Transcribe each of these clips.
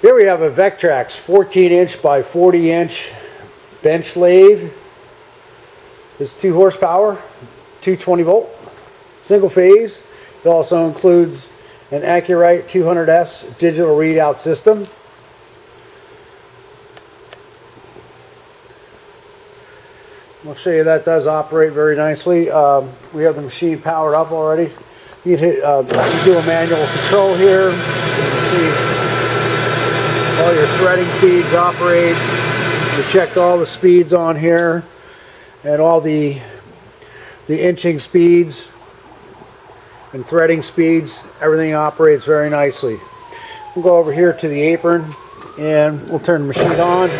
Here we have a Vectrax 14-inch by 40-inch bench lathe. It's 2 horsepower, 220 volt, single phase. It also includes an Accurite 200S digital readout system. I'll show you that does operate very nicely. We have the machine powered up already. You can hit, you do a manual control here. You can see all your threading feeds operate. We checked all the speeds on here and all the inching speeds and threading speeds. Everything operates very nicely. We'll go over here to the apron and we'll turn the machine on.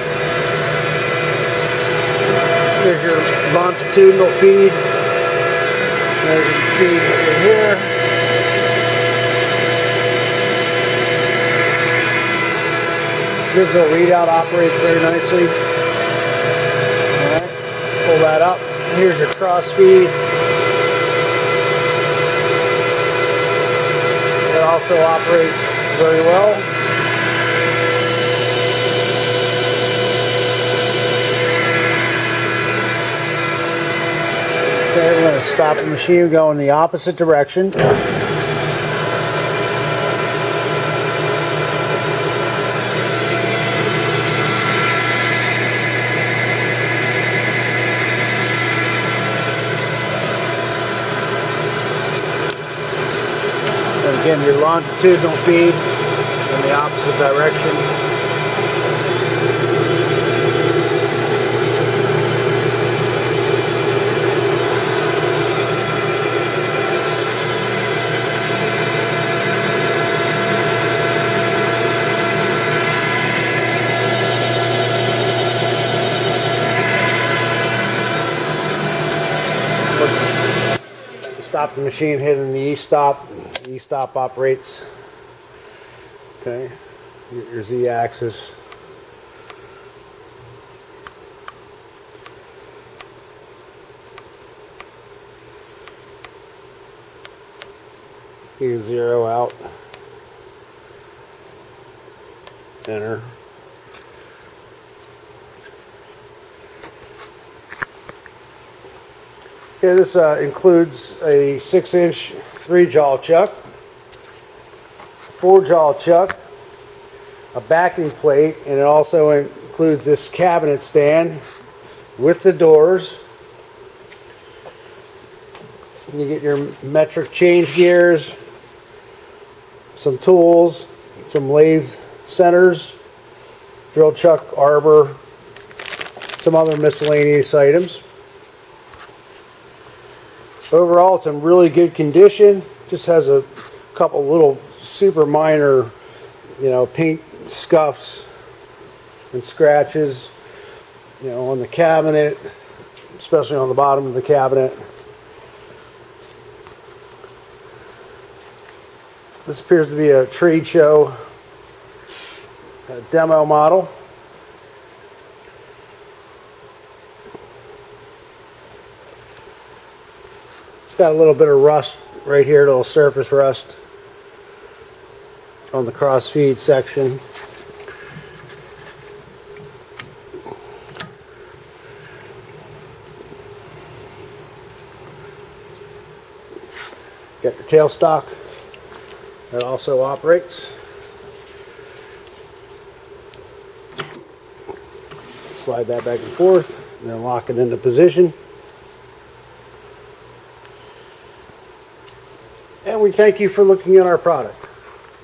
There's your longitudinal feed. As you can see right here. Digital readout operates very nicely. Alright, pull that up. Here's your cross feed. It also operates very well. Okay, we're going to stop the machine and go in the opposite direction. And again, your longitudinal feed in the opposite direction. Stop the machine, hitting the E-stop. The E-stop operates. Okay, your Z-axis. You zero out. Enter. Okay, this includes a 6-inch 3-jaw chuck, 4-jaw chuck, a backing plate, and it also includes this cabinet stand with the doors. You get your metric change gears, some tools, some lathe centers, drill chuck arbor, some other miscellaneous items. Overall, it's in really good condition. Just has a couple little super minor, paint scuffs and scratches, on the cabinet, especially on the bottom of the cabinet. This appears to be a trade show demo model. It's got a little bit of rust right here, a little surface rust on the cross feed section. Got your tailstock that also operates. Slide that back and forth and then lock it into position. And we thank you for looking at our product.